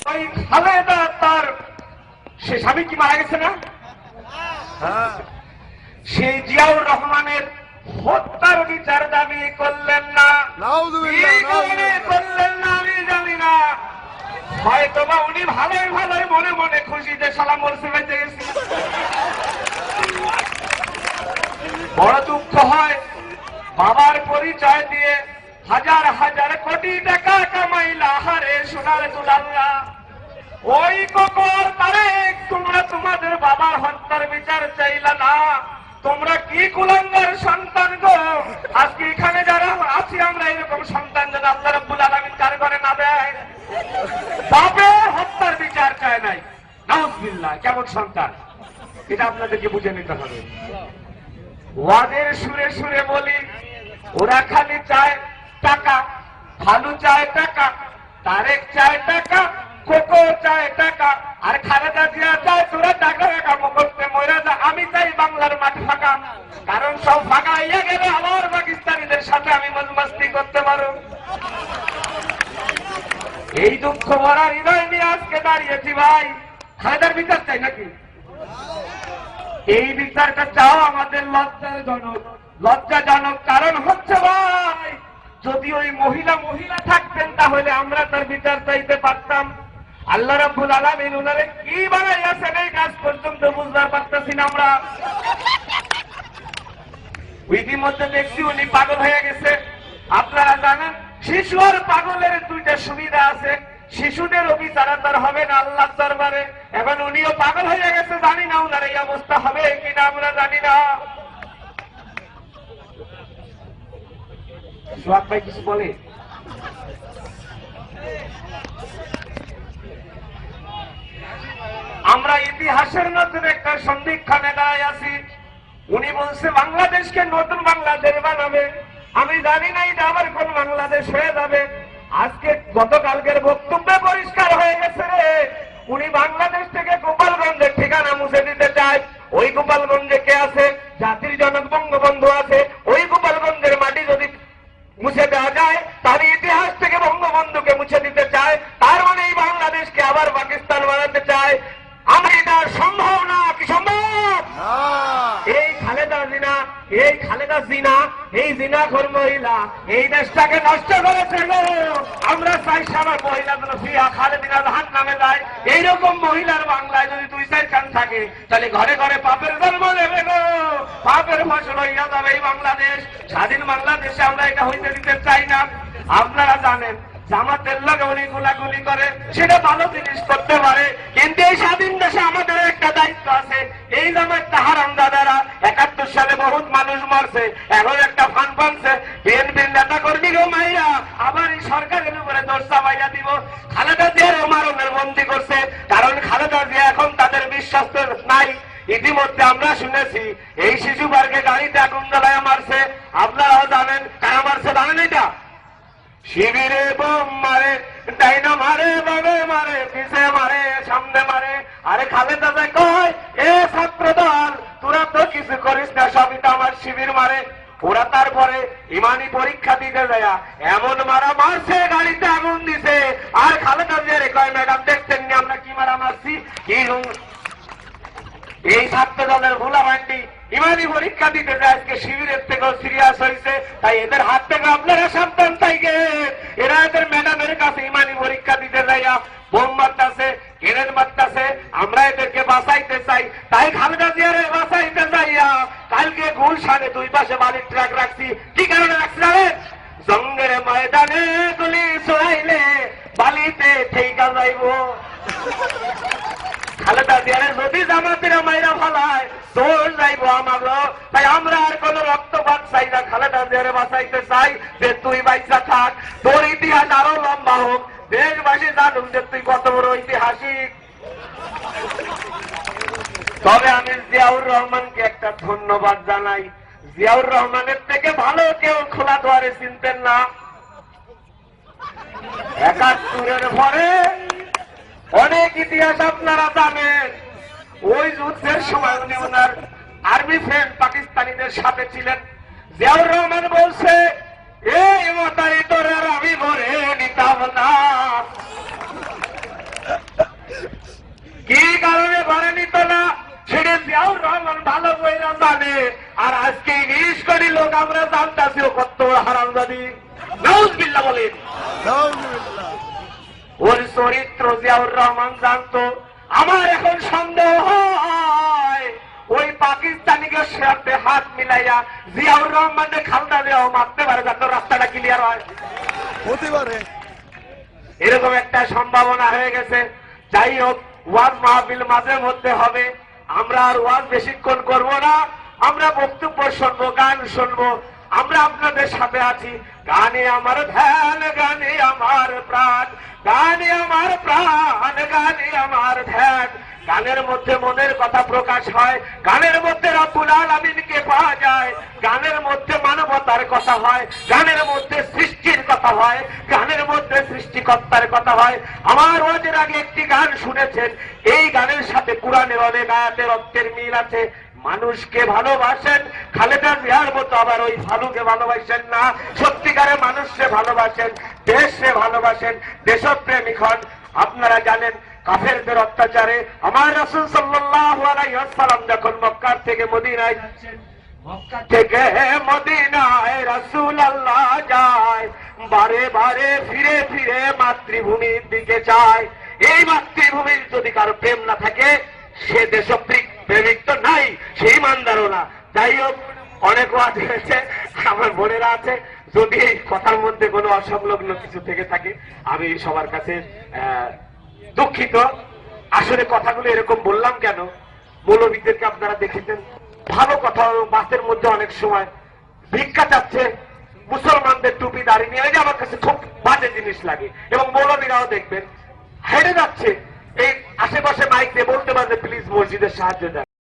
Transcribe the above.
ওই খালেদা তার সে স্বামী কি মারা গেছে না? সেই জিয়াউর রহমানের হত্যার বিচার দাবি করলেন না, করলেন না আমি জানি না। হয়তো বা উনি ভালোই ভালোই মনে মনে খুশি যে সালাম বলছে বেঁচে গেছি। বড় দুঃখ হয় বাবার পরিচয় দিয়ে হাজার হাজার কোটি টাকা কামাইলা হারে সোনার দুলাল্লা। ওই ককর তারেক তোমরা তোমাদের বাবার হত্যার বিচার চাইলা না। তোমরা কি কুলাঙ্গার সন্তান গো। আজকে এখানে যারা আছি আমরা এরকম সন্তান যেন আল্লাহ রাব্বুল আলামিন কার ঘরে না দেয়। বাপের হত্যার বিচার চায় নাই, নাউজুবিল্লাহ। কেমন সন্তান এটা আপনাদেরকে বুঝে নিতে হবে। ওয়াদের সুরে সুরে বলি ওরা খালি চায় টাকা, ভালু চায় টাকা, তারেক চায় টাকা, কোকো চায় টাকা, আর খালেদা জিয়া চায় তোরা টাকা কাম করতে মরে যা। আমি চাই বাংলার মাঠ ফাঁকা, কারণ সব ফাঁকা হইয়া গেলে আবার পাকিস্তানিদের সাথে আমি মজমাস্তি করতে পারো। এই দুঃখ ভরা হৃদয় নিয়ে আজকে দাঁড়িয়েছি ভাই। খালেদার বিচার চাই নাকি? এই বিচারটা চাও আমাদের লজ্জাজনক। কারণ হচ্ছে ভাই যদি ওই মহিলা থাকতেন তাহলে আমরা তার বিচার চাইতে পারতাম। আল্লাহ রাব্বুল আলামিন উনারে কি বানাইয়াছেন এই কাজ পর্যন্ত বুঝতে পারতেছি না আমরা। ইতিমধ্যে দেখছি উনি পাগল হয়ে গেছে। আপনারা জানেন শিশু আর পাগলের দুইটা সুবিধা আছে। শিশুদেরও বিচার তার হবে না আল্লাহর দরবারে। এখন উনিও পাগল হয়ে গেছে, জানি না উনার এই অবস্থা হবে কিনা আমরা জানি না। সোহাগ ভাই কিছু বলে? আমরা ইতিহাসের নতুন একটা সন্ধিক্ষণে দাঁড়ায় আছি। উনি বলছে বাংলাদেশকে নতুন বাংলাদেশ বানাবে। আমি জানি না এটা আবার কোন বাংলাদেশ হয়ে যাবে। আজকে গতকালকের বক্তব্যে পরিষ্কার হয়ে গেছে রে। উনি বাংলাদেশ থেকে গোপালগঞ্জের ঠিকানা মুছে দিতে চায়। ওই গোপালগঞ্জে কে আছে? জাতির জনক বঙ্গবন্ধু আছে। ওই গোপালগঞ্জের মাটি যদি মুছে দেওয়া যায় তাহলে ইতিহাস থেকে বঙ্গবন্ধুকে মুছে দিতে চায়। তার মানে এই বাংলাদেশকে আবার পাকিস্তান বানাতে চায়। আমরা এটা সম্ভব না। কি সম্ভব? এই খালেদা জিনা এই জিনাখোর মহিলা এই দেশটাকে নষ্ট করেছে গো। আমরা চাই সারা মহিলা যেন ফিয়া খালেদিনা জাহান্নামে যায়। এইরকম মহিলার বাংলায় যদি 2-4 খান থাকে তাহলে ঘরে ঘরে পাপের জন্ম নেবে গো। পাপের ফসল হইয়া যাবে এই বাংলাদেশ। স্বাধীন বাংলাদেশে আমরা এটা হইতে দিতে চাই না। আপনারা জানেন জামাতের লগে উনি গোলাগুলি করে, সেটা ভালো জিনিস করতে পারে, কিন্তু এই স্বাধীন দেশে আমাদের একটা দায়িত্ব আছে। এই জামাতটা হারামজাদারা 71 সালে বহুত মানুষ মরছে, এখন একটা ফান পানছে বিএনপির নেতা কর্মী গো মাইরা আবার এই সরকারের উপরে দোষ চাপাইয়া দিব। খালেদা জিয়ার মারণের বন্দী করছে, কারণ খালেদা জিয়া এখন তাদের বিশ্বাস নাই। ইতিমধ্যে আমরা শুনেছি এই শিশু পার্কে গাড়িতে আগুন জ্বালায় মারছে। আপনারাও জানেন কারা মারছে জানেন? এটা শিবিরে বোম মারে, ডাইনা মারে, বামে মারে, পিছে মারে, সামনে মারে। আরে খালেদা জিয়া কয় এ ছাত্র দল তোরা তো কিছু করিস না, সবই তো আমার শিবির মারে। ওরা তারপরে ইমানি পরীক্ষা দিতে যায় এমন মারা মারছে, গাড়িতে আগুন দিছে। আর খালেদা জিয়া কয় ম্যাডাম দেখতেন নি আমরা কি মারা মারছি? কি এই ছাত্র দলের ভোলা ভান্ডি ইমানি পরীক্ষা দিতে যায় আজকে শিবিরের থেকেও সিরিয়াস হয়েছে। তাই এদের হাত থেকে আপনারা সাবধান থাইকে। এরা এদের ম্যাডামের কাছে ইমানি পরীক্ষা দিতে যাইয়া বোম মারতেছে, গ্রেনেড মারতেছে। আমরা এদেরকে বাঁচাইতে চাই, তাই খালেদা জিয়ারে বাঁচাইতে যাইয়া কালকে গুলশানে 2 পাশে বালির ট্রাক রাখছি। কি কারণে রাখছি জানেন? জঙ্গের ময়দানে গুলি ছোড়াইলে বালিতে ঠেকা যাইব। খালেদা জিয়ারে যদি জামাতেরা মাইরা ফেলায় দৌড় যাইব আমারও। তাই আমরা আর কোন রক্তপাত চাই না, খালেদা জিয়ারে বাঁচাইতে চাই যে তুই বাইচা থাক, তোর ইতিহাস আরো লম্বা হোক, দেশবাসী জানুক যে তুই কত বড় ঐতিহাসিক। তবে আমি জিয়াউর রহমানকে একটা ধন্যবাদ জানাই। জিয়াউর রহমানের থেকে ভালো কেউ খোলা দুয়ারে চিনতেন না। 71-এর পরে অনেক ইতিহাস আপনারা জানেন। ওই যুদ্ধের সময় উনি ওনার আর্মি ফ্রেন্ড পাকিস্তানিদের সাথে ছিলেন। জিয়াউর রহমান বলছে এই মতারি তোর আর আমি ভরে নিতাম না। জানিত না, সেটা জিয়াউর রহমান ভালো কইরা জানে। আর আজকে 20 কোটি লোক আমরা জানতাছি ও কত বড় হারামজাদি। নাউজুবিল্লাহ বলেন। ওর চরিত্র জিয়াউর রহমান জানতো। আমার এখন সন্দেহ হয় ওই পাকিস্তানিকে সাথে হাত মিলাইয়া জিয়াউর রহমানের খালদা দেওয়া মারতে পারে, যাতে রাস্তাটা ক্লিয়ার হয়। হতে পারে এরকম একটা সম্ভাবনা হয়ে গেছে। যাই হোক, ওয়াজ মাহফিল মাঝে মধ্যে হবে। আমরা আর ওয়াজ বেশিক্ষণ করবো না, আমরা বক্তব্য শুনবো, গান শুনবো। আমরা আপনাদের সাথে আছি। গানে আমার ধ্যান, গানে আমার প্রাণ, গানে আমার প্রাণ, গানে আমার ধ্যান। গানের মধ্যে মনের কথা প্রকাশ হয়, গানের মধ্যে রব্বুল আলামিনকে পাওয়া যায়, গানের মধ্যে মানবতার কথা হয়, গানের মধ্যে সৃষ্টির কথা হয়, গানের মধ্যে সৃষ্টিকর্তার কথা হয়। আমার ওয়াজের আগে একটি গান শুনেছেন, এই গানের সাথে কোরআনের অনেক আয়াতের অর্থের মিল আছে। মানুষকে ভালোবাসেন, খালেদা জিয়ার মতো আবার ওই ভালুকে ভালোবাসেন না। সত্যিকারে মানুষকে ভালোবাসেন, দেশকে ভালোবাসেন, দেশপ্রেমিক হন। আপনারা জানেন কাফেরদের অত্যাচারে আমার রাসূল সাল্লাল্লাহু আলাইহি ওয়াসাল্লাম যখন মক্কা থেকে মদিনায় যাচ্ছেন, মক্কা থেকে মদিনায় রাসূলুল্লাহ যায়, বারে বারে ফিরে ফিরে মাতৃভূমির দিকে যায়। এই মাতৃভূমির যদি কারো প্রেম না থাকে, সে দেশপ্রেমিক তো নাই, সে ইমানদারও না। যাই হোক, অনেক ওয়াজ হয়েছে, আমার বোনেরা আছে, যদি এই কথার মধ্যে কোনো অসংলগ্ন কিছু থেকে থাকে আমি সবার কাছে দুঃখিত। আসলে কথাগুলো এরকম বললাম কেন, মৌলবীদেরকে আপনারা দেখেছেন, ভালো কথা, বাসের মধ্যে অনেক সময় ভিক্ষা চাচ্ছে, মুসলমানদের টুপি দাঁড়িয়ে নিয়ে, যে আমার কাছে খুব বাজে জিনিস লাগে। এবং মৌলবীরাও দেখবেন হেঁটে যাচ্ছে, এই আশেপাশে মাইক দিয়ে বলতে পারে প্লিজ মসজিদের সাহায্য দেন।